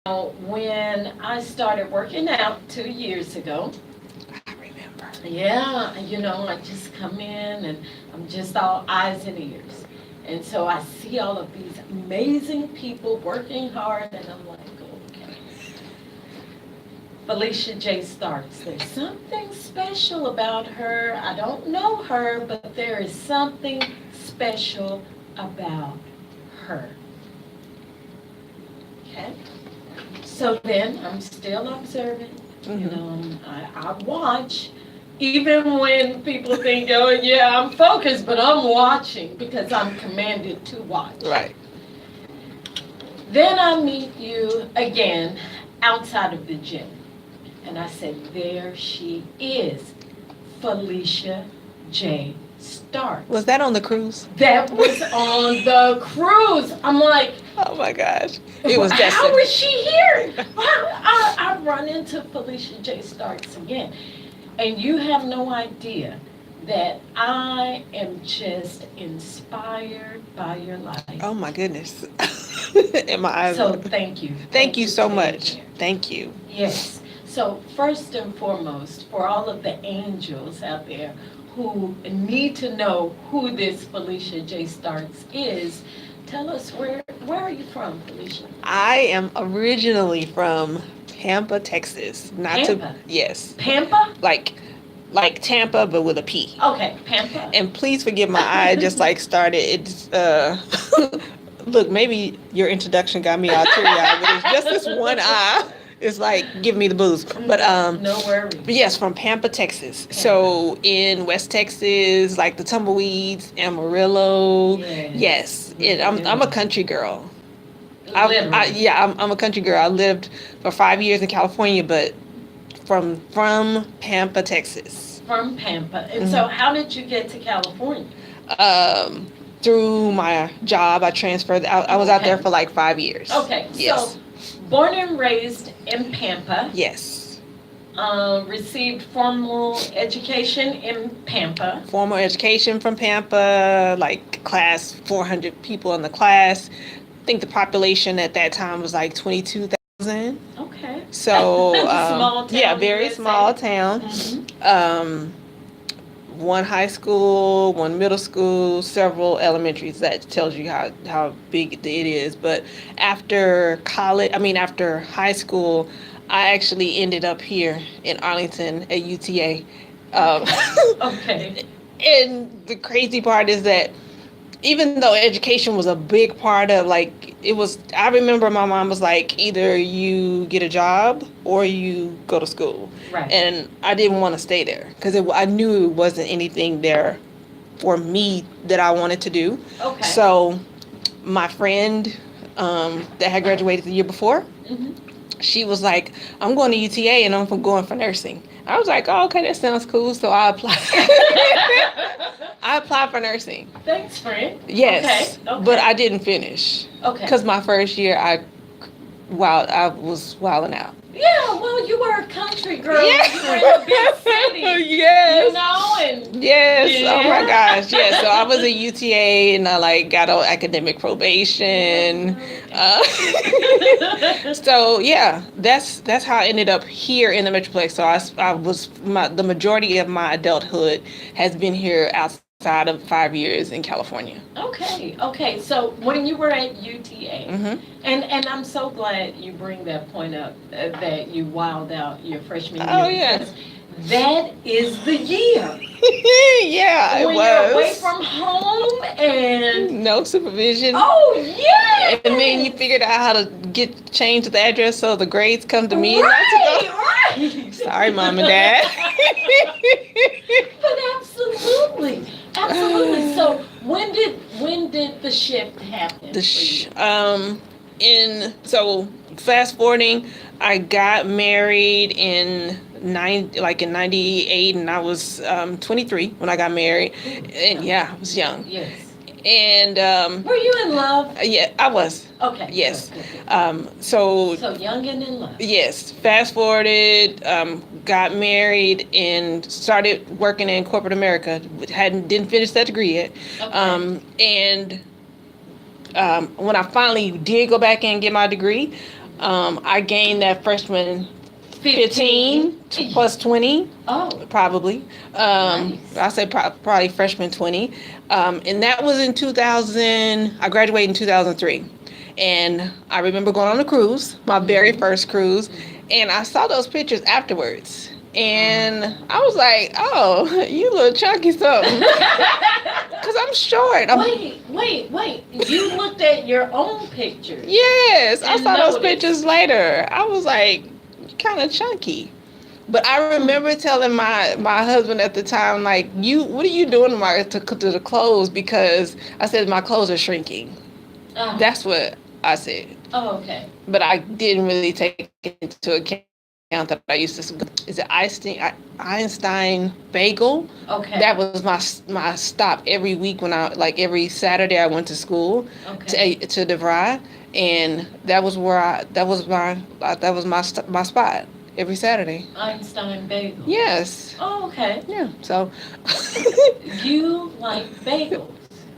When I started working out 2 years ago, I remember. yeah, I just come in and I'm just all eyes and ears. And so I see all of these amazing people working hard, and I'm like, okay. Felicia J. Starks, there's something special about her. I don't know her, but there is something special about her. Okay? So then I'm still observing. I watch, even when people think, oh, yeah, I'm focused, but I'm watching because I'm commanded to watch. Right. Then I meet you again outside of the gym. And I said, there she is, Felicia J. Starks. Was that on the cruise? That was on the cruise. I'm like, Oh my gosh. It was how destined. is she here? I run into Felicia J. Starks again. And you have no idea that I am just inspired by your life. Oh my goodness. And my eyes. So thank you. Thank you so for being much. here. Thank you. Yes. So first and foremost, for all of the angels out there who need to know who this Felicia J. Starks is, tell us where are you from, Felicia? I am originally from Pampa, Texas. Not Pampa? to yes. Pampa? Like Tampa but with a P. Okay, Pampa. And please forgive my eye just like started. It's look, maybe your introduction got me all teary-eyed, but it's just this one eye. It's like giving me the blues. But No worries. yes, from Pampa, Texas. So in West Texas, like the tumbleweeds, Amarillo. Yes, I'm a country girl. Literally. I'm a country girl. I lived for 5 years in California, but from Pampa, Texas. From Pampa. And so how did you get to California? Through my job, I transferred. I was out there Okay. for like 5 years. Okay, Yes. so born and raised in Pampa, Yes. received formal education in Pampa. Formal education from Pampa, like class 400 people in the class. I think the population at that time was like 22,000. Okay. So Small town, yeah, very USA. small town. Mhm. One high school, one middle school, several elementaries. That tells you how big it is. But after after high school, I actually ended up here in Arlington at UTA. Um, Okay. and the crazy part is that even though education was a big part of I remember my mom was like, either you get a job or you go to school. Right. And I didn't want to stay there because I knew it wasn't anything there for me that I wanted to do. Okay. So my friend that had graduated the year before, Mhm. she was like, I'm going to UTA and I'm going for nursing. I was like, oh, okay, that sounds cool. So I applied. I applied for nursing. Thanks, friend. Yes, Okay. but I didn't finish Okay. because my first year I was wilding out. Yeah, well, you were a country girl. Yeah. You were in a big city. Yes. You know, and Yes. Oh my Yeah. gosh. Yes. So I was at UTA and I got on academic probation. So yeah, that's how I ended up here in the Metroplex. So the majority of my adulthood has been here outside of 5 years in California. Okay. So when you were at UTA, Hmm. and I'm so glad you bring that point up, that you wilded out your freshman year. Oh, yeah. Because that is the year Yeah, it when was. you're away from home and No supervision. yeah, And then you figured out how to change the address so the grades come to me. Right. Sorry, Mom and Dad. But absolutely. So when did the shift happen? So fast forwarding, I got married in in '98, and I was 23 when I got married, and yeah, I was young. Yes. And Were you in love? yeah, I was. Okay. Yes. Good. So So young and in love. yes, fast forwarded, got married and started working in corporate America. Didn't finish that degree yet. Okay. And when I finally did go back and get my degree, I gained that freshman 15 plus 20, Oh, probably. nice. I say probably freshman 20. And that was in 2000. I graduated in 2003. And I remember going on a cruise, my very first cruise. And I saw those pictures afterwards. And I was like, oh, you little chunky something. Because I'm short. Wait. You looked at your own pictures. Yes, I And saw those noticed. pictures later. I was like, kind of chunky. But I remember telling my husband at the time, like, what are you doing to the clothes? Because I said my clothes are shrinking. Oh. That's what I said. Oh, okay. But I didn't really take into account that I used to. Is it Einstein Bagel? Okay. That was my stop every week when every Saturday I went to school to DeVry, and that was my spot every Saturday. Einstein Bagel. Yes. Oh, okay. Yeah. So. You like bagels.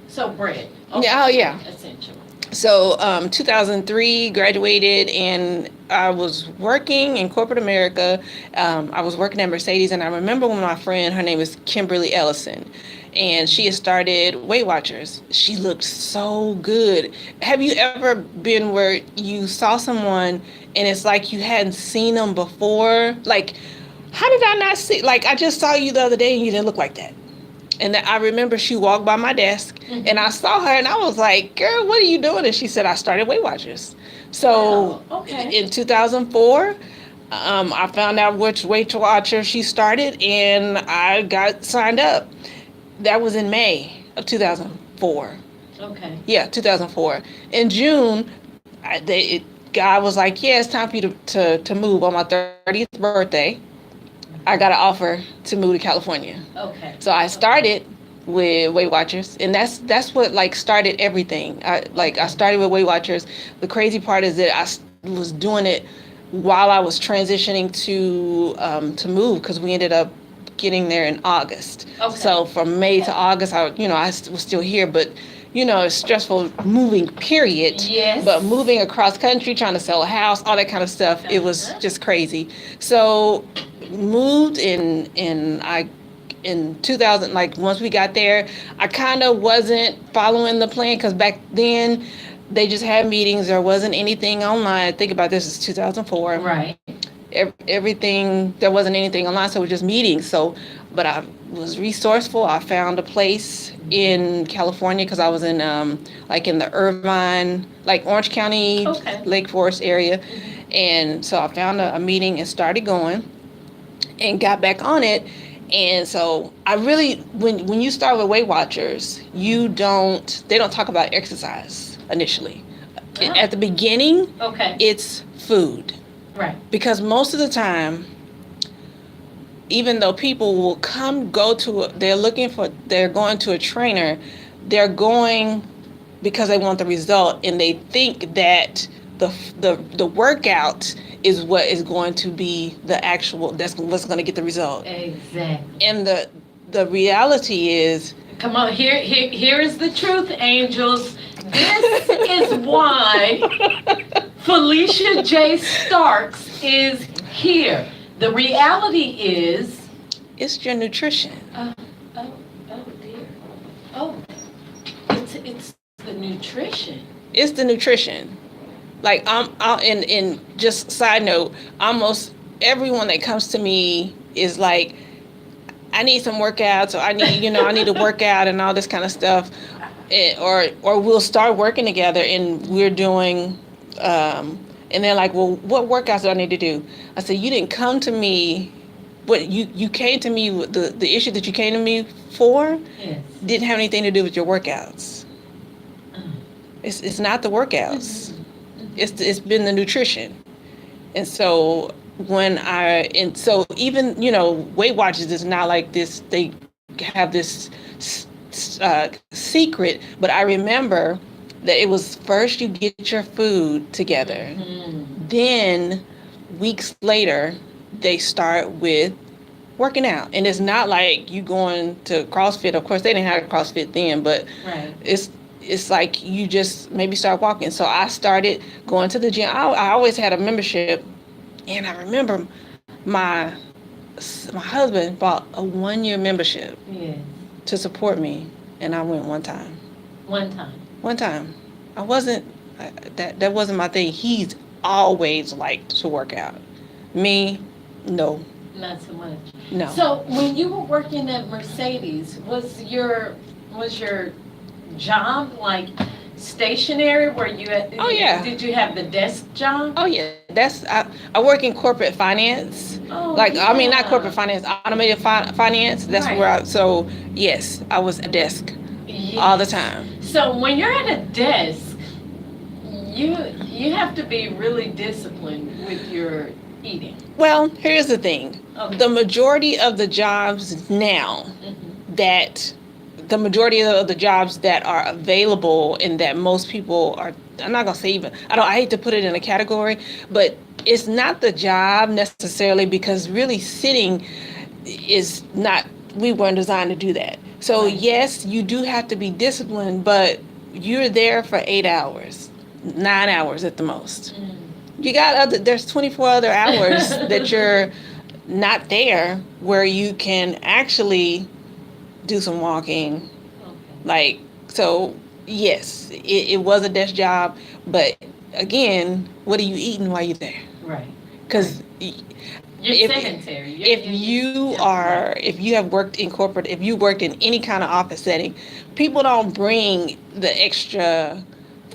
So bread. Okay. Yeah. Oh, yeah. Essentially. So 2003 graduated, and I was working in corporate America. I was working at Mercedes, and I remember when my friend, her name is Kimberly Ellison, and she had started Weight Watchers. She looked so good. Have you ever been where you saw someone and it's like you hadn't seen them before? Like, how did I not see? Like, I just saw you the other day and you didn't look like that. And I remember she walked by my desk, and I saw her, and I was like, girl, what are you doing? And she said, I started Weight Watchers. So in 2004, I found out which Weight Watcher she started, and I got signed up. That was in May of 2004. Okay. Yeah, 2004. In June, God was like, yeah, it's time for you to move. On my 30th birthday, I got an offer to move to California. Okay. So I started with Weight Watchers, and that's what like started everything. I started with Weight Watchers. The crazy part is that I was doing it while I was transitioning to move, because we ended up getting there in August. Okay. So from May to August, I was still here, but it's stressful moving, period. Yes. But moving across country, trying to sell a house, all that kind of stuff, it was just crazy. So moved in 2000, like once we got there, I kind of wasn't following the plan, because back then they just had meetings. There wasn't anything online. Think about this, it's 2004. Right. Everything, there wasn't anything online, so it was just meetings. So, but I was resourceful. I found a place in California, because I was in in the Irvine, like Orange County, Lake Forest area. And so I found a meeting and started going and got back on it. And so I really, when you start with Weight Watchers, they don't talk about exercise initially. At the beginning, it's food. Right. Because most of the time, even though people will they're going to a trainer, they're going because they want the result, and they think that the workout is what is going to be that's what's going to get the result. Exactly. And the reality is, come on, here is the truth, angels. This is why Felicia J. Starks is here. The reality is, it's your nutrition. Oh dear. Oh, it's the nutrition. It's the nutrition. Like and just side note, almost everyone that comes to me is like, I need some workouts, or I need to work out and all this kind of stuff, or we'll start working together and we're doing, and they're like, well, what workouts do I need to do? I said, you didn't come to me. What you came to me with the issue that you came to me for didn't have anything to do with your workouts. It's not the workouts. It's been the nutrition. And so even Weight Watchers is not like this. They have this secret, but I remember that it was first you get your food together, then weeks later they start with working out. And it's not like you going to CrossFit. Of course, they didn't have CrossFit then, but it's like you just maybe start walking. So I started going to the gym. I always had a membership, and I remember my my husband bought a 1 year membership Yes. to support me, and I went one time. One time. One time, I wasn't that wasn't my thing. He's always liked to work out. Me, no, Not so much. no. So when you were working at Mercedes, was your job like stationary where you had, Oh, yeah. did you have the desk job? Oh yeah, I work in corporate finance. Oh, Like I mean, not yeah. corporate finance, automated finance. That's Right. where so yes, I was at desk all the Yes. time. So when you're at a desk, you have to be really disciplined with your eating. Well, here's the thing: Okay. the majority of the jobs now Mhm. that the majority of the jobs that are available and that most people are, I'm not gonna say even, I hate to put it in a category, but it's not the job necessarily, because really sitting is not, we weren't designed to do that. So Right. yes, you do have to be disciplined, but you're there for 8 hours, 9 hours at the most. Mm. You got there's 24 other hours that you're not there, where you can actually do some walking. Okay. Like, so yes, it was a desk job, but again, what are you eating while you're there? Right. Because You're if sedentary. if you are, if you have worked in corporate, if you worked in any kind of office setting, people don't bring the extra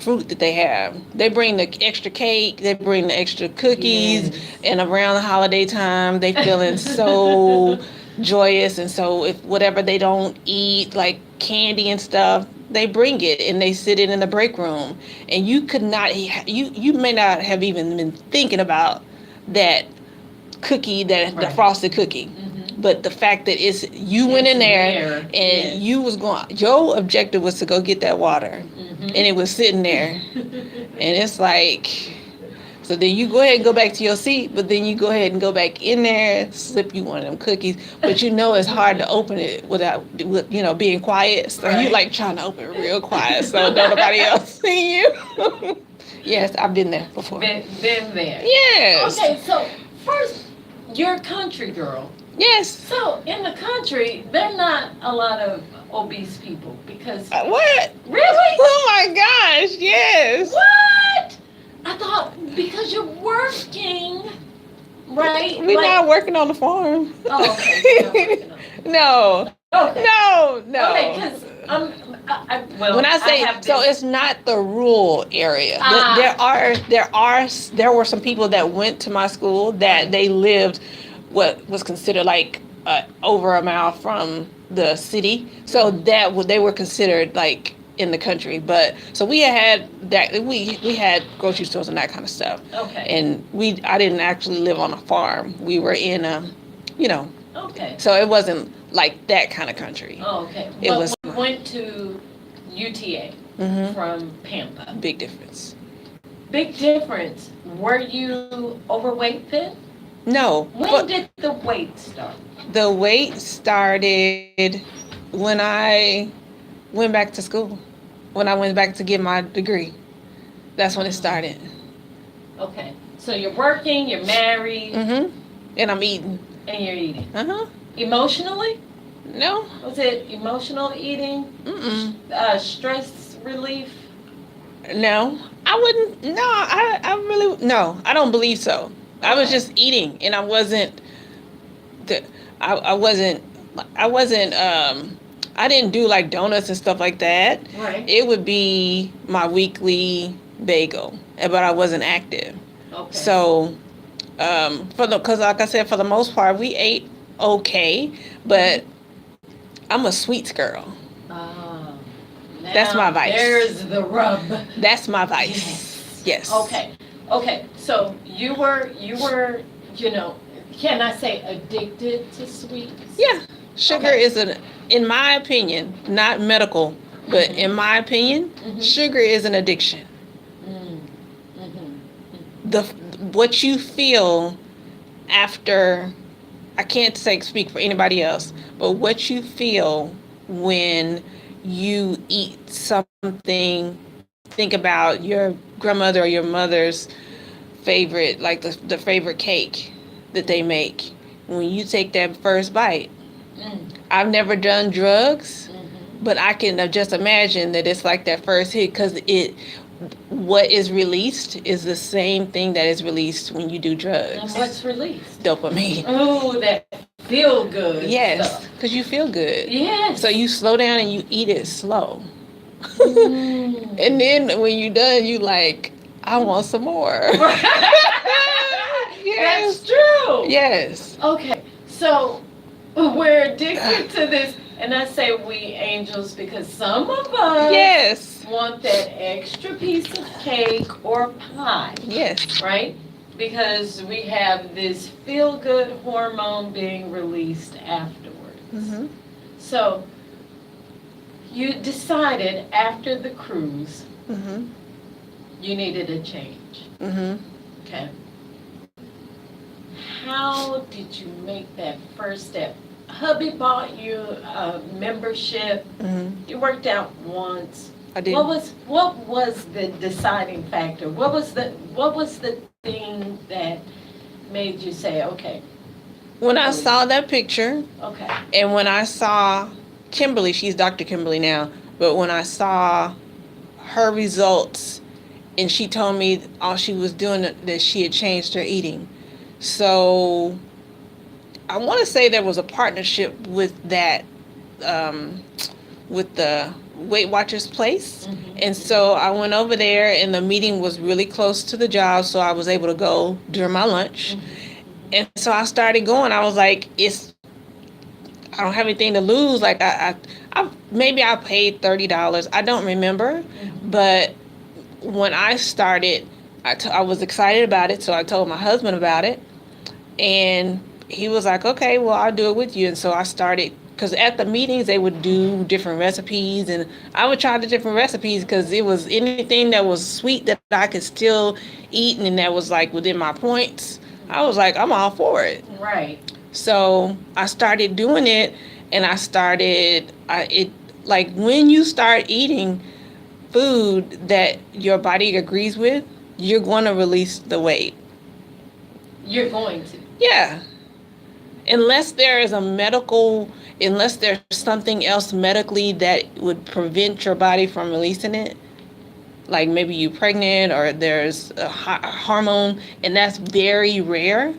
fruit that they have. They bring the extra cake, they bring the extra cookies, Yes. and around the holiday time, they feeling so joyous. And so if whatever they don't eat, like candy and stuff, they bring it and they sit it in the break room. And you could not, you may not have even been thinking about that cookie, the Right. frosted cookie. Mhm. But the fact that you went It's in there there, and yes. you was going, your objective was to go get that water, Mhm. and it was sitting there, and it's like, so then you go ahead and go back to your seat, but then you go ahead and go back in there, slip you one of them cookies, but you know it's hard to open it without, being quiet. So you Right. like trying to open it real quiet so don't nobody else see you. Yes, I've been there before. Been there. Yes. Okay, so first, you're a country girl. Yes. So in the country, there are not a lot of obese people because What? really? Oh my gosh, yes. What? I thought because you're working, right? We're Like- not working on the farm. Oh, okay. You're not working on it. No, Okay. no. Okay, because well, When I say have so, this- it's not the rural area. Ah. There were some people that went to my school that they lived what was considered like over a mile from the city. So that they were considered like in the country. But so we had that we had grocery stores and that kind of stuff. Okay. And I didn't actually live on a farm. We were in Okay. so it wasn't like that kind of country. Oh, okay. It But was- we went to UTA Hmm. from Pampa. Big difference. Big difference. Were you overweight then? No, When but did the weight start? the weight started when I went back to school. When I went back to get my degree, that's when it started. Okay. So you're working, you're married, And I'm eating. and you're eating. Emotionally? No. Was it emotional eating? Stress relief? No. I wouldn't. No. I really. No. I don't believe so. I was Okay. just eating, and I wasn't. I wasn't. I wasn't. I didn't do like donuts and stuff like that. Right. It would be my weekly bagel, but I wasn't active. Okay. So, because like I said, for the most part, we ate okay, but I'm a sweets girl. Ah, That's now my vice. There's the rub. That's my vice. Yes. Okay. Okay. So you were, can I say addicted to sweets? Yeah. Sugar Okay. is in my opinion, not medical, but in my opinion, Mhm. sugar is an addiction. Mm. Mhm. The what you feel after, I can't speak for anybody else, but what you feel when you eat something, think about your grandmother or your mother's favorite, like the favorite cake that they make. When you take that first bite, Mm. I've never done drugs, Mhm. but I can just imagine that it's like that first hit because what is released is the same thing that is released when you do And drugs. what's released? Dopamine. Oh, that feel good Yes, stuff. because you feel good. Yes. So you slow down and you eat it slow. Mm. And then when you're done, you like, I want some more. Yes. That's true. Yes. Okay, so we're addicted to this, and I say we angels because some of us Yes. want that extra piece of cake or pie, Yes. right? Because we have this feel good hormone being released afterwards. Mhm. So you decided after the cruise Mhm. you needed a change. Mhm. Okay. How did you make that first step? Hubby bought you a membership. Mhm. You worked out once. I did. What was the deciding factor? What was the thing that made you say, okay, When I saw that picture, okay, and when I saw Kimberly, she's Dr. Kimberly now, but when I saw her results and she told me all she was doing, that she had changed her eating. So I want to say there was a partnership with that, um, with the Weight Watchers place. Mhm. And so I went over there and the meeting was really close to the job. So I was able to go during my lunch. Mhm. And so I started going. I was like, I don't have anything to lose. Like I maybe I paid $30. I don't remember. Mhm. But when I started, I was excited about it. So I told my husband about it. And he was like, okay, well, I'll do it with you. And so I started, because at the meetings, they would do different recipes. And I would try the different recipes because it was anything that was sweet that I could still eat and that was like within my points. I was like, I'm all for it. Right. So I started doing it and it like when you start eating food that your body agrees with, you're going to release the weight. You're going to. Yeah. Unless there's something else medically that would prevent your body from releasing it, like maybe you're pregnant or there's a hormone, and that's very rare,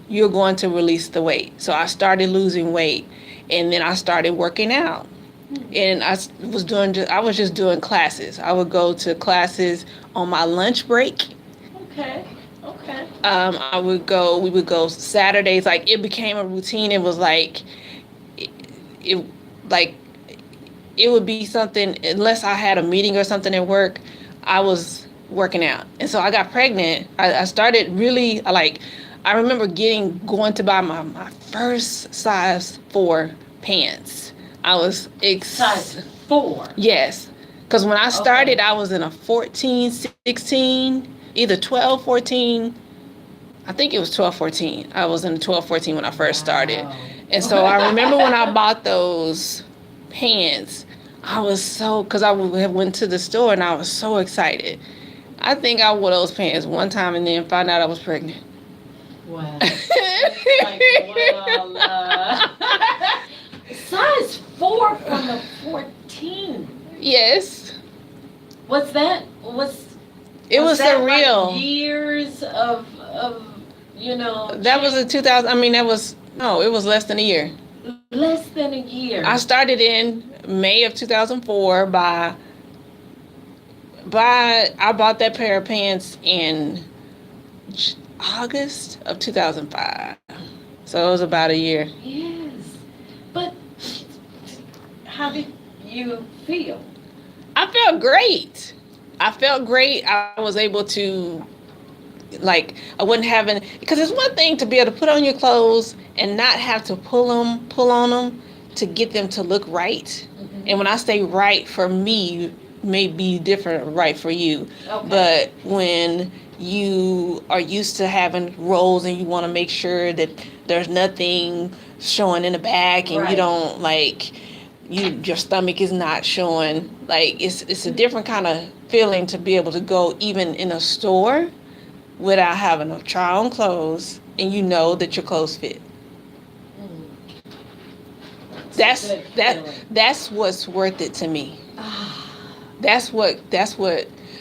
you're going to release the weight. So I started losing weight, and then I started working out. And I was just doing classes. I would go to classes on my lunch break. Okay. Okay. We would go Saturdays. Like it became a routine. It was it like it would be something, unless I had a meeting or something at work, I was working out. And so I got pregnant. I started really I remember going to buy my first size 4 pants. I was Size 4. Yes. Because when I started, Okay. I was in a 14, 16, either 12, 14. I think it was 12, 14. I was in 12, 14 when I first started. Wow. And so I remember when I bought those pants, I was because I went to the store and I was so excited. I think I wore those pants one time and then found out I was pregnant. Wow. Like, well, size 4 from a 14. Yes. What's that? It was that surreal. Like years of That was in 2000. I mean, no, it was less than a year. less than a year. I started in May of 2004 I bought that pair of pants in August of 2005. So it was about a year. Yes. But how did you feel? I felt great. I was able to, I wasn't having, because it's one thing to be able to put on your clothes and not have to pull on them to get them to look right. Mm-hmm. And when I say right for me, may be different right for you. Okay. But when you are used to having rolls and you want to make sure that there's nothing showing in the back and Right. you don't your stomach is not showing. Like it's a different kind of feeling to be able to go even in a store without having to try on clothes and you know that your clothes fit. It's a good feeling. That's what's worth it to me. Ah, That's what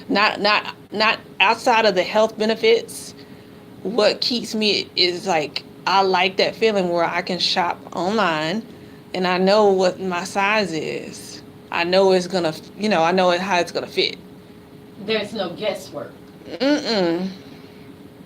not outside of the health benefits. What keeps me is like I like that feeling where I can shop online and I know what my size is. I know it's gonna, I know how it's gonna fit. there's no guesswork Mm-mm.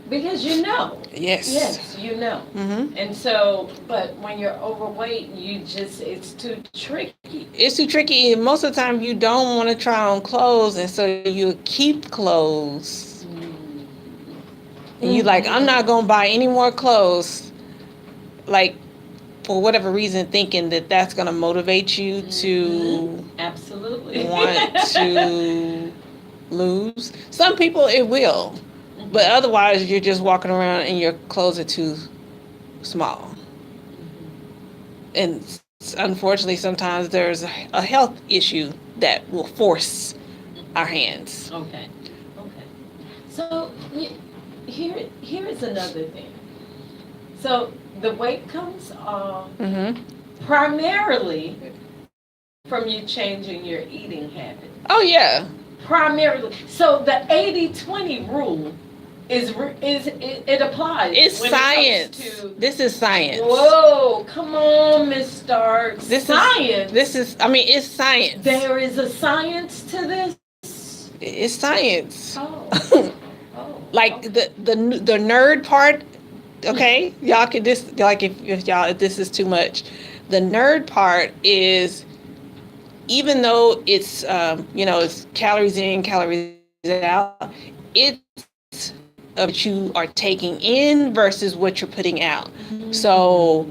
because you know. Yes. Yes, you know. Mm-hmm. And so, but when you're overweight, it's too tricky. It's too tricky. And most of the time, you don't want to try on clothes, and so you keep clothes. And you like, I'm not gonna buy any more clothes. Like, for whatever reason, thinking that that's gonna motivate you to Absolutely. want to lose. Some people it will, but otherwise you're just walking around and your clothes are too small. And unfortunately, sometimes there's a health issue that will force our hands. Okay. Okay. So here is another thing. So the weight comes Mm-hmm. primarily from you changing your eating habits. Oh yeah, Primarily. So the 80-20 rule it applies. it's when it comes science. to- This is science. Whoa, come on, Miss Starks. Science. It's science. There is a science to this. It's science. Oh. Oh. Like the nerd part, okay? Y'all can this like if this is too much. The nerd part is even though it's it's calories in, calories out, it's what you are taking in versus what you're putting out. So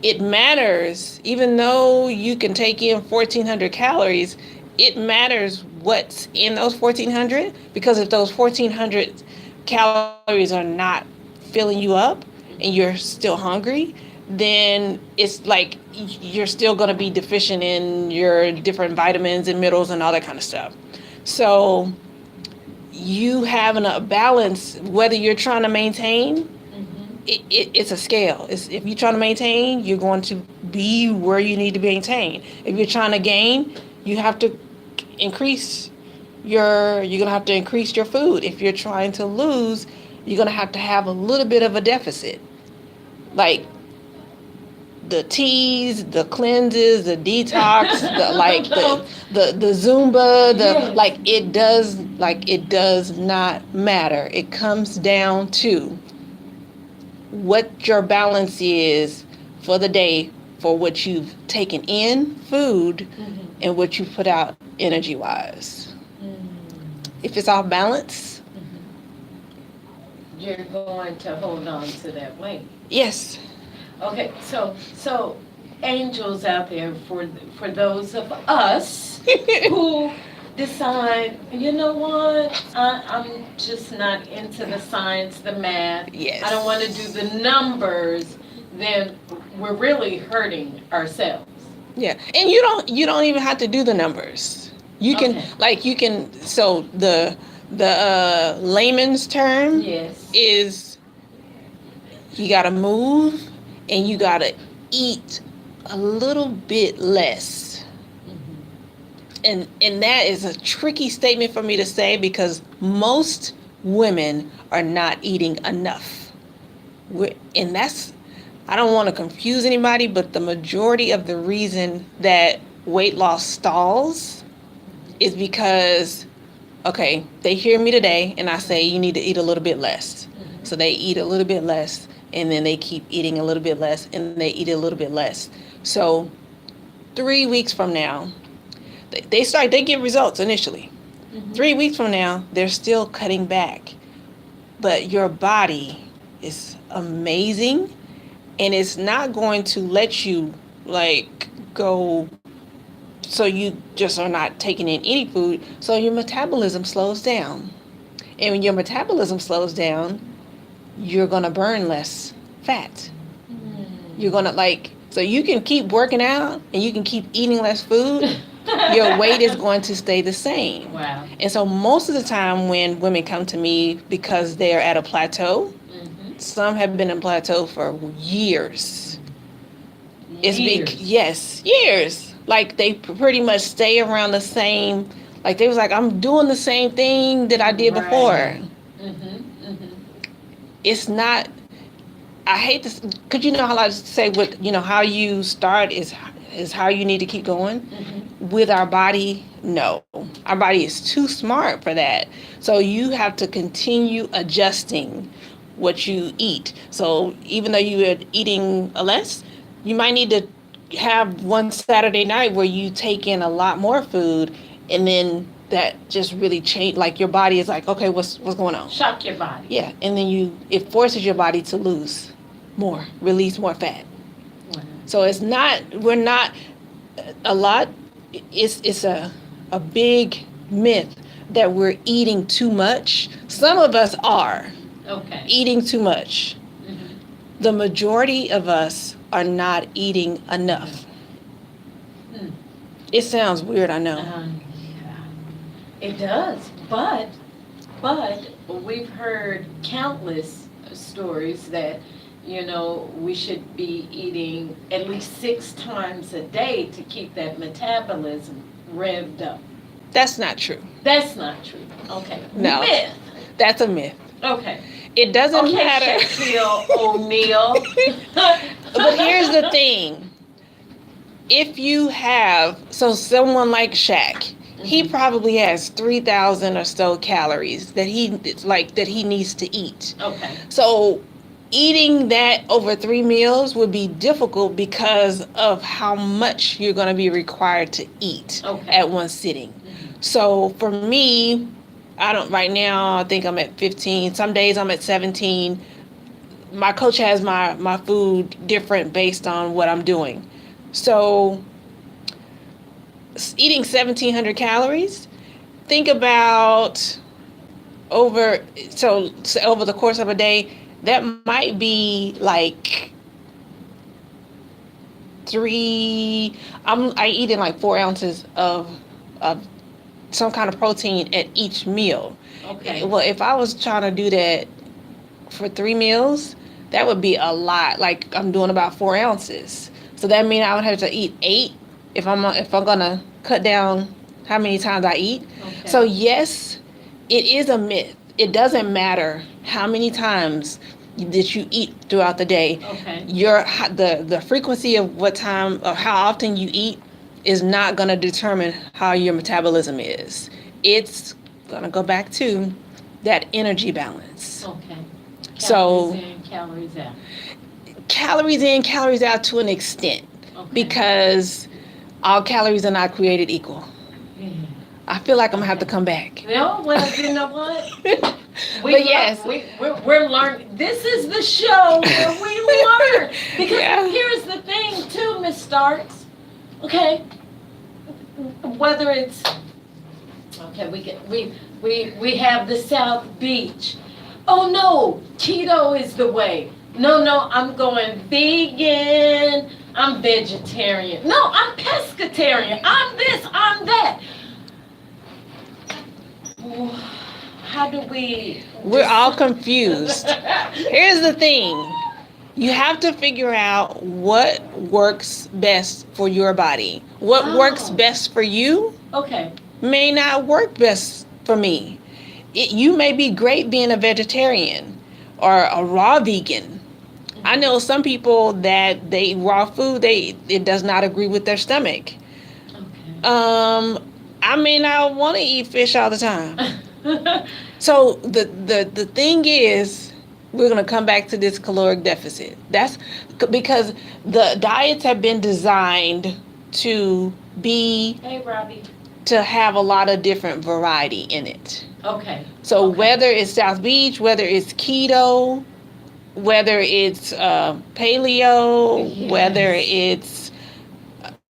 it matters, even though you can take in 1,400 calories, it matters what's in those 1,400 because if those 1,400 calories are not filling you up and you're still hungry, then it's like you're still going to be deficient in your different vitamins and minerals and all that kind of stuff. So you having a balance, whether you're trying to maintain, it's a scale. If you're trying to maintain, you're going to be where you need to be maintained. If you're trying to gain, you have to increase you're going to have to increase your food. If you're trying to lose, you're going to have a little bit of a deficit. Like the teas, the cleanses, the detox, the Zumba, Yes. it does not matter. It comes down to what your balance is for the day for what you've taken in food and what you put out energy wise. If it's off balance, You're going to hold on to that weight. yes. Okay, so angels out there for those of us who decide, you know what, I'm just not into the science, the math. Yes. I don't want to do the numbers. Then we're really hurting ourselves. Yeah, and you don't even have to do the numbers. You can Okay. so the layman's term Yes. is you got to move and you got to eat a little bit less. And that is a tricky statement for me to say because most women are not eating enough. And that's, I don't want to confuse anybody, but the majority of the reason that weight loss stalls is because, okay, they hear me today and I say you need to eat a little bit less. So they eat a little bit less and then they keep eating a little bit less and they eat a little bit less. So 3 weeks from now, they get results initially. 3 weeks from now, they're still cutting back. But your body is amazing and it's not going to let you like go so you just are not taking in any food. So your metabolism slows down. And when your metabolism slows down, you're going to burn less fat. You're going to So you can keep working out and you can keep eating less food. Your weight is going to stay the same. Wow. And so most of the time when women come to me because they're at a plateau, some have been in plateau for years. Years. Years. Like they pretty much stay around the same. Like they was like, I'm doing the same thing that I did before. It's not. I hate this, because you know how I say what how you start is how you need to keep going. With our body, no, our body is too smart for that. So you have to continue adjusting what you eat. So even though you are eating less, you might need to have one Saturday night where you take in a lot more food, and then that just really change. Like your body is like, okay, what's going on? Shock your body. Yeah, and then it forces your body to release more fat. Wow. So we're not a lot. It's a big myth that we're eating too much. Some of us are eating too much. The majority of us are not eating enough. It sounds weird, I know. Yeah. It does, but we've heard countless stories that we should be eating at least 6 times a day to keep that metabolism revved up. That's not true. That's not true. Okay. No. Myth. That's a myth. Okay. It doesn't matter. Shaquille O'Neal. But here's the thing. If you have, someone like Shaq, he probably has 3,000 or so calories that he needs to eat. Okay. So eating that over 3 meals would be difficult because of how much you're going to be required to eat at one sitting. So for me, right now, I think I'm at 15. Some days I'm at 17. My coach has my food different based on what I'm doing. So eating 1,700 calories, think about over the course of a day, that might be like I eat in like 4 ounces of some kind of protein at each meal. Okay. Well, if I was trying to do that for 3 meals, that would be a lot. Like I'm doing about 4 ounces. So that means I would have to eat 8 if I'm gonna cut down how many times I eat. Okay. So yes, it is a myth. It doesn't matter how many times that you eat throughout the day. Okay. The frequency of what time or how often you eat is not going to determine how your metabolism is. It's going to go back to that energy balance. Okay. So calories in, calories out. Calories in, calories out to an extent, because all calories are not created equal. Yeah. I feel like I'm gonna have to come back. No, well, you know what? But yes, we're learning. This is the show where we learn. Because here's the thing, too, Miss Starks. Okay, whether it's we have the South Beach. Oh no, keto is the way. No, I'm going vegan. I'm vegetarian. No, I'm pescatarian. I'm this. I'm that. How do we? We're all confused. Here's the thing. You have to figure out what works best for your body. What works best for you may not work best for me. You may be great being a vegetarian or a raw vegan. I know some people that they raw food, it does not agree with their stomach. I may not want to eat fish all the time. So the thing is, we're going to come back to this caloric deficit. That's because the diets have been designed to have a lot of different variety in it. So whether it's South Beach, whether it's keto, whether it's paleo, whether it's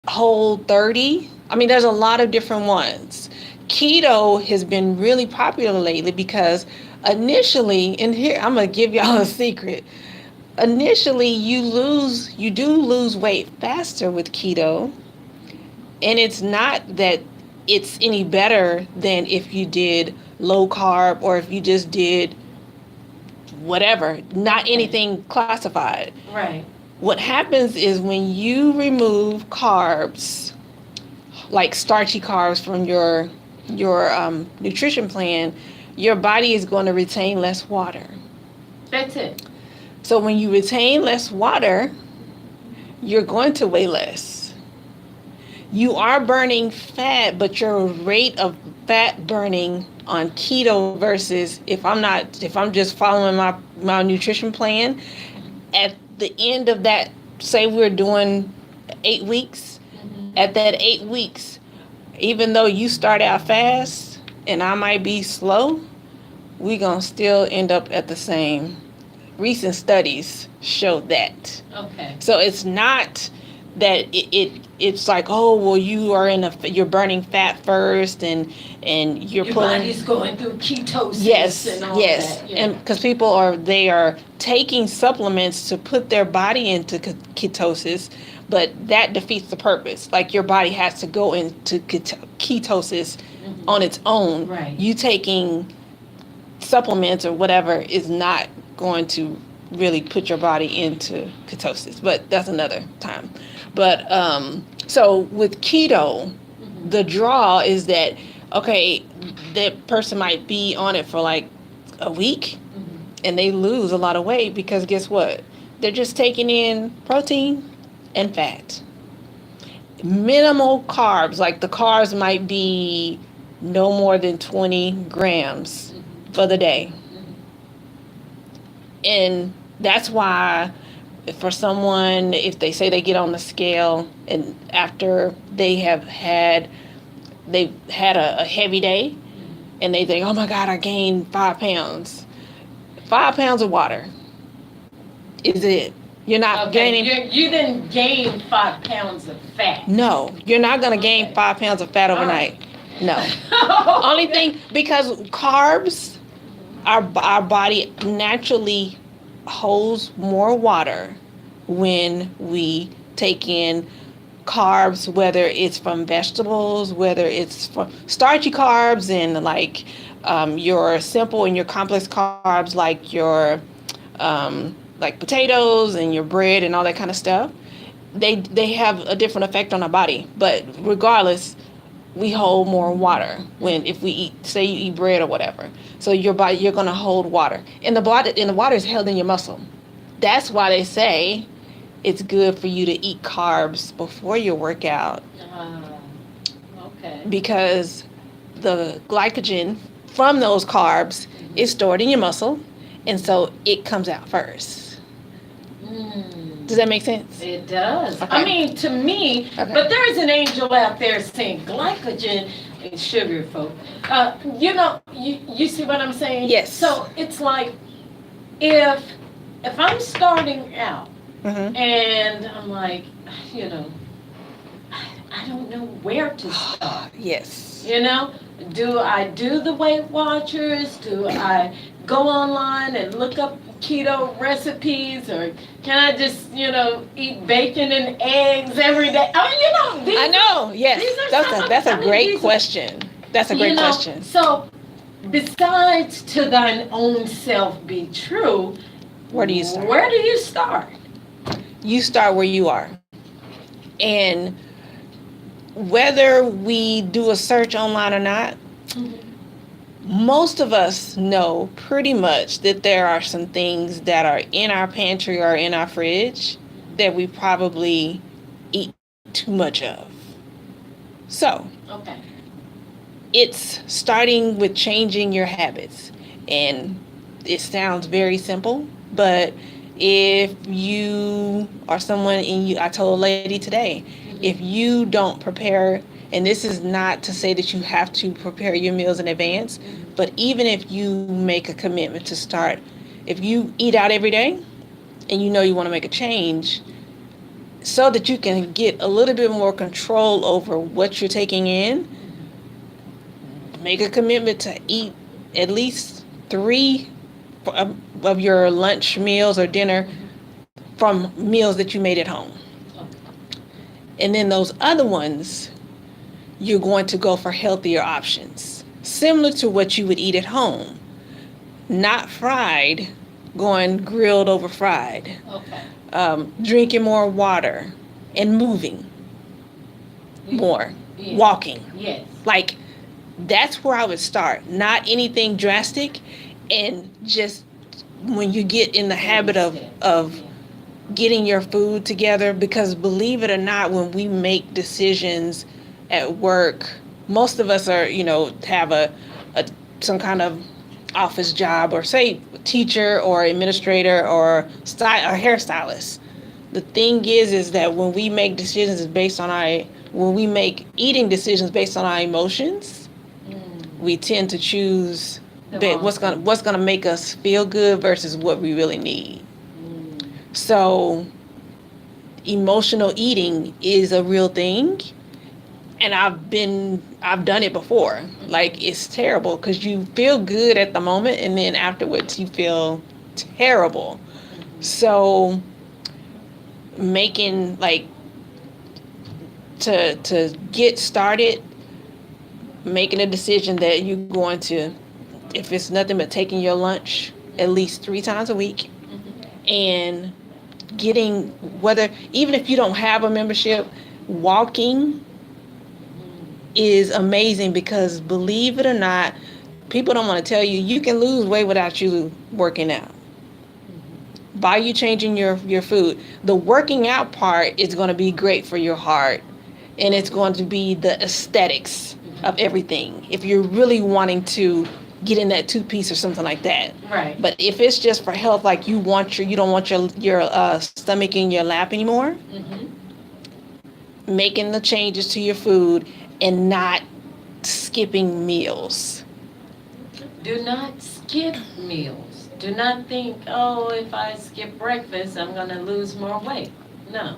Whole 30, I mean, there's a lot of different ones. Keto has been really popular lately because initially, and here I'm gonna give y'all a secret. initially you do lose weight faster with keto, and it's not that it's any better than if you did low carb or if you just did whatever, not Okay. anything classified. Right. What happens is when you remove carbs, like starchy carbs from your nutrition plan, your body is going to retain less water. That's it. So when you retain less water, you're going to weigh less. You are burning fat, but your rate of fat burning on keto versus if I'm just following my nutrition plan, at the end of that, say we're doing 8 weeks, at that 8 weeks, even though you start out fast and I might be slow, we gonna still end up at the same. Recent studies show that. Okay. So it's not that it's like, oh well, you're burning fat first and you're Your pulling. body's going through ketosis Yes, and all yes, that. Yeah. and because people are taking supplements to put their body into ketosis, but that defeats the purpose. Like your body has to go into ketosis on its own. Right. You taking supplements or whatever is not going to really put your body into ketosis, but that's another time. But so with keto, the draw is that, okay, that person might be on it for like a week and they lose a lot of weight because guess what? They're just taking in protein and fat. Minimal carbs, like the carbs might be no more than 20 grams for the day. And that's why for someone, if they say they get on the scale and after they've had a heavy day and they think, oh my God, I gained 5 pounds. 5 pounds of water is it. You're not gaining. You didn't gain 5 pounds of fat. No, you're not going to gain Okay. 5 pounds of fat overnight. No. Only thing, because carbs, our body naturally holds more water when we take in carbs, whether it's from vegetables, whether it's from starchy carbs and like your simple and your complex carbs, like your like potatoes and your bread and all that kind of stuff. They have a different effect on our body, but regardless, we hold more water if we eat, say you eat bread or whatever. So your body, you're going to hold water, and the water is held in your muscle. That's why they say it's good for you to eat carbs before your workout, Okay. because the glycogen from those carbs is stored in your muscle, and so it comes out first. Does that make sense? It does. Okay. I mean, to me, Okay. but there's an angel out there saying glycogen is sugar, folks. You see what I'm saying? Yes. So it's like if I'm starting out Mm-hmm. and I'm like, I don't know where to start. Yes. Do I do the Weight Watchers? Do I go online and look up keto recipes, or can I just, eat bacon and eggs every day? I mean, I know. Yes. these are That's a some of great these- question. That's a great question. So, besides to thine own self be true, Where do you start? Where do you start? You start where you are. And whether we do a search online or not, most of us know pretty much that there are some things that are in our pantry or in our fridge that we probably eat too much of. So, Okay. it's starting with changing your habits. And it sounds very simple, but if you are someone I told a lady today, if you don't prepare, and this is not to say that you have to prepare your meals in advance, but even if you make a commitment to start, if you eat out every day and you want to make a change so that you can get a little bit more control over what you're taking in, make a commitment to eat at least 3 of your lunch meals or dinner from meals that you made at home. And then those other ones, you're going to go for healthier options, similar to what you would eat at home. Not fried, going grilled over fried. Okay. Drinking more water and moving more, Yeah. walking. Yes. Like, that's where I would start. Not anything drastic, and just when you get in the habit of Yeah. getting your food together, because believe it or not, when we make decisions at work, most of us are, have a some kind of office job, or say teacher or administrator or a hairstylist. The thing is that when we make decisions based on when we make eating decisions based on our emotions, we tend to choose what's gonna make us feel good versus what we really need. So emotional eating is a real thing, and I've done it before. Like, it's terrible because you feel good at the moment, and then afterwards you feel terrible. So making, like, to get started, making a decision that you're going to, if it's nothing but taking your lunch at least 3 times a week, and getting, whether, even if you don't have a membership, walking is amazing, because believe it or not, people don't want to tell you, you can lose weight without you working out. By you changing your food. The working out part is going to be great for your heart, and it's going to be the aesthetics of everything, if you're really wanting to get in that 2-piece or something like that. Right. But if it's just for health, like you don't want your stomach in your lap anymore, making the changes to your food and not skipping meals. Do not skip meals. Do not think, oh, if I skip breakfast, I'm going to lose more weight. No.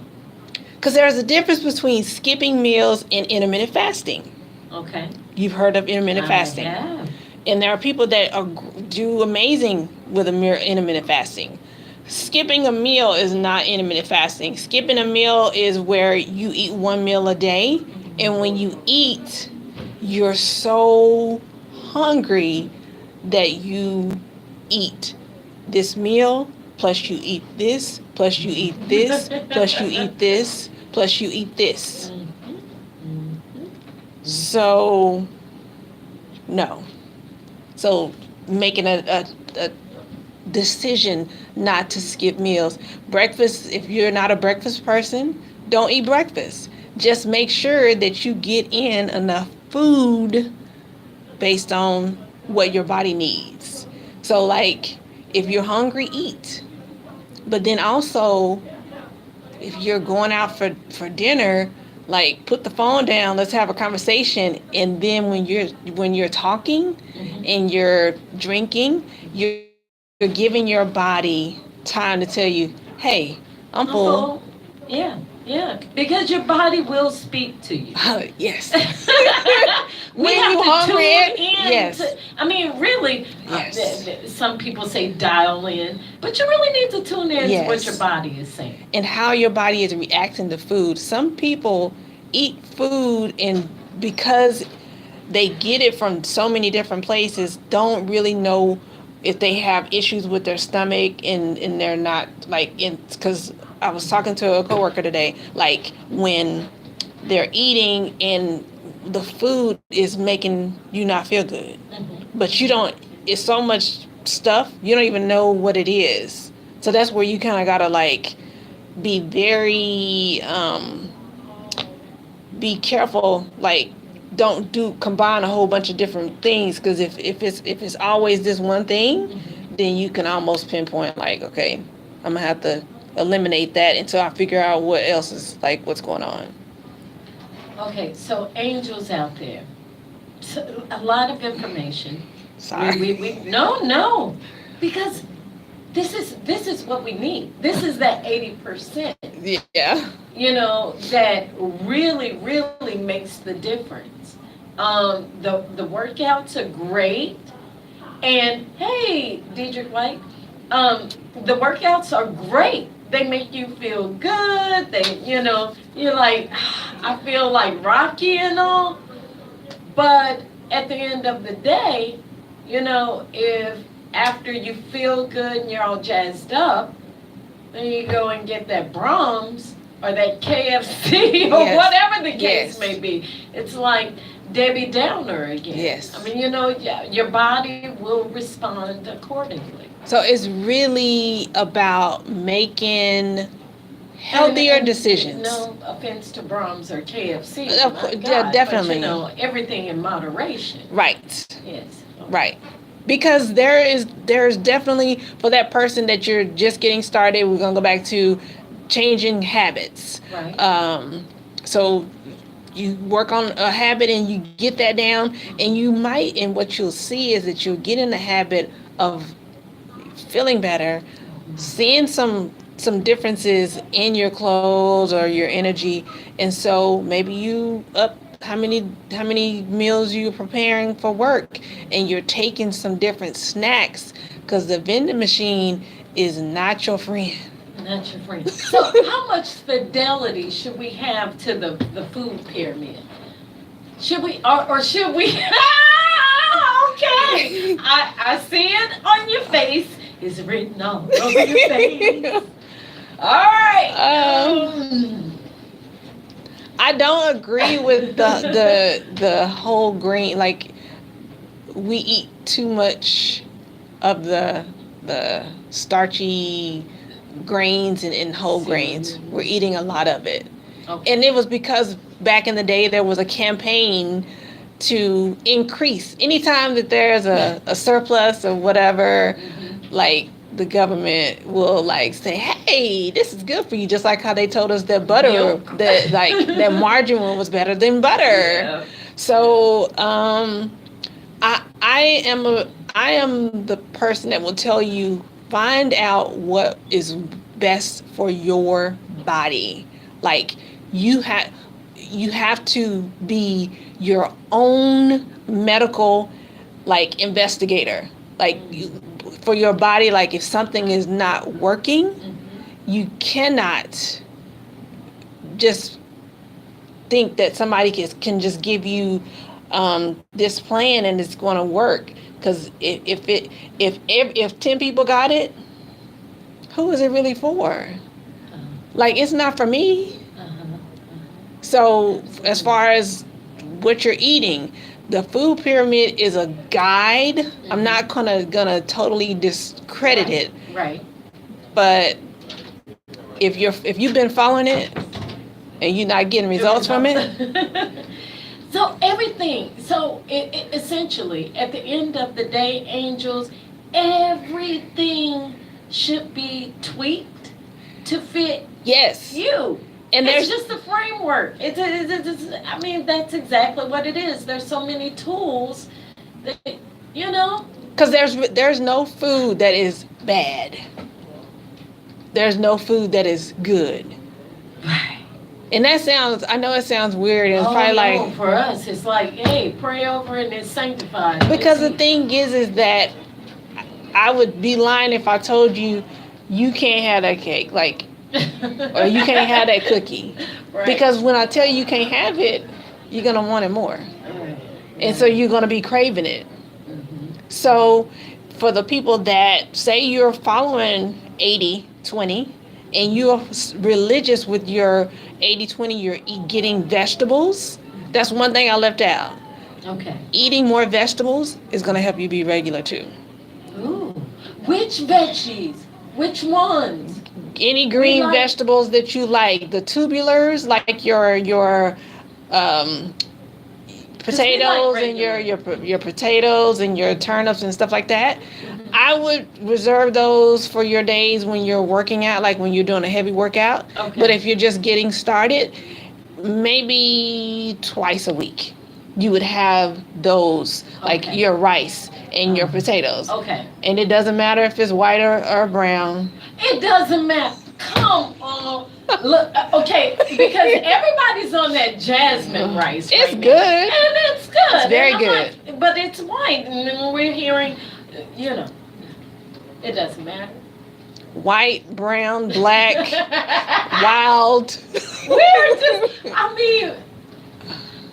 Because there's a difference between skipping meals and intermittent fasting. Okay. You've heard of intermittent fasting. Yeah. And there are people that do amazing with intermittent fasting. Skipping a meal is not intermittent fasting. Skipping a meal is where you eat 1 meal a day, and when you eat, you're so hungry that you eat this meal, plus you eat this, plus you eat this, plus you eat this, plus you eat this. So, no. So making a decision not to skip meals. Breakfast, if you're not a breakfast person, don't eat breakfast. Just make sure that you get in enough food based on what your body needs. So, like, if you're hungry, eat. But then also, if you're going out for dinner, like, put the phone down, let's have a conversation. And then when you're talking and you're drinking, you're giving your body time to tell you, hey, I'm full. Yeah. Because your body will speak to you. Yes. We have you to hungry, tune in. yes. Really, Yes. Some people say dial in, but you really need to tune in to what Yes. your body is saying. And how your body is reacting to food. Some people eat food, and because they get it from so many different places, don't really know if they have issues with their stomach, and they're not, like, because I was talking to a coworker today, like, when they're eating and the food is making you not feel good, but it's so much stuff, you don't even know what it is. So that's where you kind of gotta, like, be very be careful, like, don't combine a whole bunch of different things, because if it's always this one thing, then you can almost pinpoint, like, okay, I'm gonna have to eliminate that until I figure out what else is, like, what's going on. Okay, so angels out there, a lot of information. Sorry. No, because this is what we need. This is that 80%. Yeah. That really, really makes the difference. The workouts are great, and hey, Deidre White, the workouts are great, they make you feel good. You're like, I feel like Rocky and all. But at the end of the day, if after you feel good and you're all jazzed up, then you go and get that Brahms or that KFC or Yes. whatever the Yes. case may be. It's like Debbie Downer again. Yes. I mean, your body will respond accordingly. So it's really about making healthier And decisions. No offense to Brahms or KFC. Of my course, God, definitely. But, everything in moderation. Right. Yes. Right. Because there's definitely, for that person that you're just getting started, we're gonna go back to changing habits. Right. So you work on a habit and you get that down, and you might, and what you'll see is that you'll get in the habit of feeling better, seeing some differences in your clothes or your energy, and so maybe you up how many meals you're preparing for work, and you're taking some different snacks, because the vending machine is not your friend. Not your friend. So how much fidelity should we have to the food pyramid? Should we, or should we? Okay, I see it on your face. It's written all over your face. All right. I don't agree with the whole grain. Like, we eat too much of the starchy grains and whole grains. We're eating a lot of it. Okay. And it was because back in the day there was a campaign to increase. Anytime that there's a surplus or whatever, like, the government will like say, hey, this is good for you, just like how they told us that butter, Milk. that margarine was better than butter. Yeah. So I am the person that will tell you, find out what is best for your body. Like, you have to be your own medical, like, investigator. Like, for your body, like, if something is not working, you cannot just think that somebody can just give you this plan and it's going to work. Because if 10 people got it, who is it really for? Like, it's not for me. So as far as what you're eating, the food pyramid is a guide. I'm not gonna totally discredit it. Right. But if you've been following it and you're not getting results from it, So everything. So it essentially, at the end of the day, angels, everything should be tweaked to fit yes. you. And It's there's just a framework. I mean, that's exactly what it is. There's so many tools that, because there's no food that is bad. There's no food that is good. Right. And I know it sounds weird, and it's probably like, for us, it's like, hey, pray over and it's sanctified. because the thing is that I would be lying if I told you you can't have that cake, like, or you can't have that cookie. Right. Because when I tell you can't have it, you're going to want it more. And so you're going to be craving it. So for the people that say you're following 80-20 and you're religious with your 80-20, you're getting vegetables, that's one thing I left out. Okay. Eating more vegetables is going to help you be regular too. Ooh. Which veggies? Which ones? Any green like- vegetables that you like, the tubulars, like your potatoes and your potatoes and your turnips and stuff like that. I would reserve those for your days when you're working out, like when you're doing a heavy workout. Okay. But if you're just getting started, maybe twice a week you would have those, like Okay. your rice and your potatoes. Okay. And it doesn't matter if it's white or brown. It doesn't matter. Come on. Look, okay, because everybody's on that jasmine rice. It's right good. now. And it's good. It's very And I'm good. like, but it's white. And then we're hearing, it doesn't matter. white, brown, black, wild.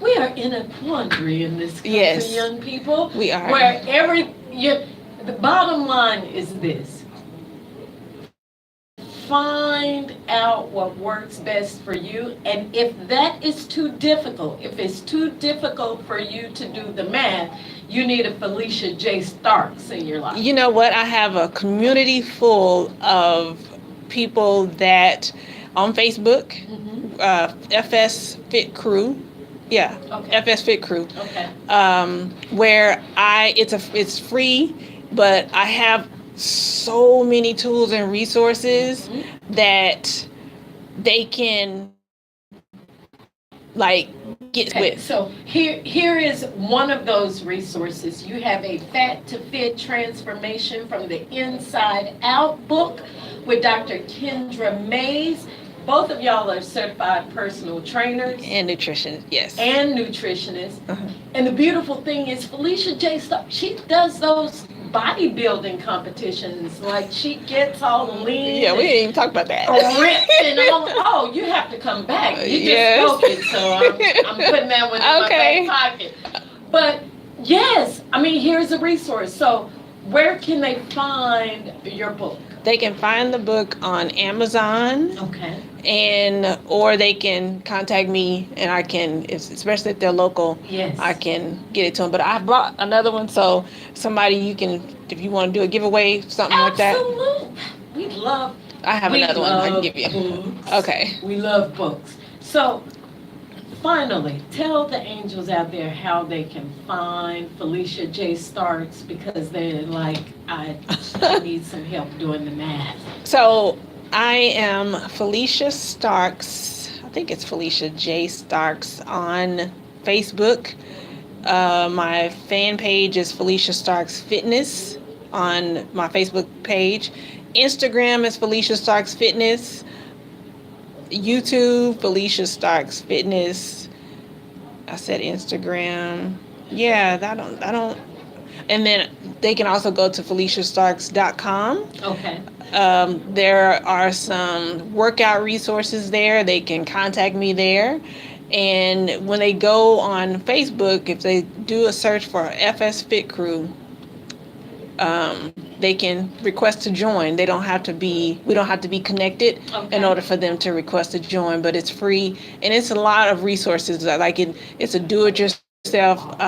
We are in a quandary in this country, Yes. young people. We are. Where the bottom line is this. Find out what works best for you, and if that is too difficult, if it's too difficult for you to do the math, you need a Felicia J. Starks in your life. You know what? I have a community full of people that on Facebook, FS Fit Crew. Yeah, Okay. FS Fit Crew. Okay. Where it's free, but I have so many tools and resources that they can like get Okay, with. so here is one of those resources. You have a Fat to Fit Transformation from the Inside Out book with Dr. Kendra Mays. Both of y'all are certified personal trainers And nutrition, yes. and nutritionists. And the beautiful thing is Felicia J. Stark, she does those bodybuilding competitions. Like she gets all lean. Yeah, we didn't even talk about that. Ripped and all. Oh, you have to come back. You just Yes. spoke it, so I'm putting that one in Okay. my back pocket. But yes, I mean, here's a resource. So where can they find your book? They can find the book on Amazon, Okay. or they can contact me, and I can, especially if they're local, Yes. I can get it to them. But I brought another one, so somebody you can, if you want to do a giveaway, something like that. Absolutely. We love. I have we another one I can love give you. books. Okay. We love books. So finally, tell the angels out there how they can find Felicia J. Starks, because they're like, I need some help doing the math. So I am Felicia Starks. I think it's Felicia J. Starks on Facebook. My fan page is Felicia Starks Fitness on my Facebook page. Instagram is Felicia Starks Fitness. YouTube, Felicia Starks Fitness. I said Instagram. Yeah, I don't. And then they can also go to FeliciaStarks.com. Okay. There are some workout resources there. They can contact me there. And when they go on Facebook, if they do a search for FS Fit Crew, they can request to join. We don't have to be connected Okay. in order for them to request to join, but it's free. And it's a lot of resources. It's a do-it-yourself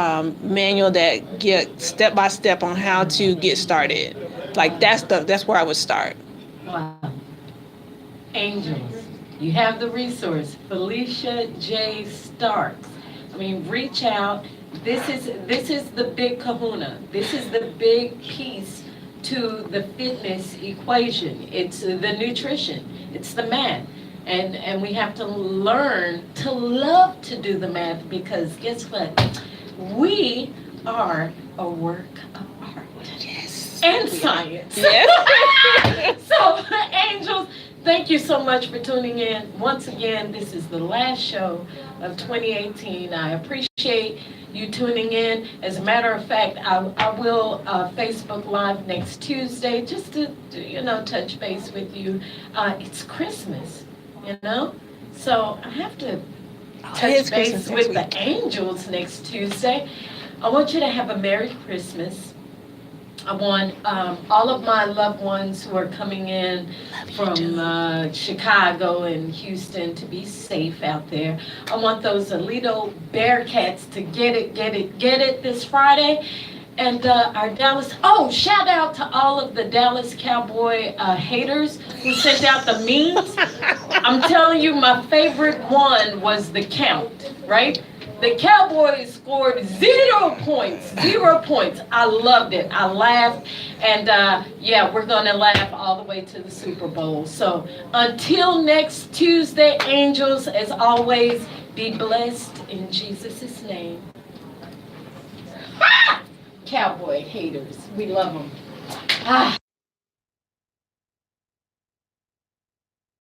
manual that get step-by-step on how to get started. Like that's where I would start. Wow. Angels, you have the resource, Felicia J. Starks. I mean, reach out. This is the big kahuna. This is the big piece to the fitness equation. It's the nutrition. It's the math. And we have to learn to love to do the math, because guess what? We are a work of art. Yes. And science. Yes. So, angels, thank you so much for tuning in. Once again, this is the last show of 2018. I appreciate you tuning in. As a matter of fact, I will Facebook Live next Tuesday just to touch base with you. It's Christmas, so I have to touch base with the angels next Tuesday. I want you to have a Merry Christmas. I want all of my loved ones who are coming in from Chicago and Houston to be safe out there. I want those Alito Bearcats to get it this Friday. And our Dallas, shout out to all of the Dallas Cowboy haters who sent out the memes. I'm telling you, my favorite one was the count, right? The Cowboys scored 0 points. I loved it. I laughed. And we're going to laugh all the way to the Super Bowl. So until next Tuesday, angels, as always, be blessed in Jesus' name. Cowboy haters, we love them.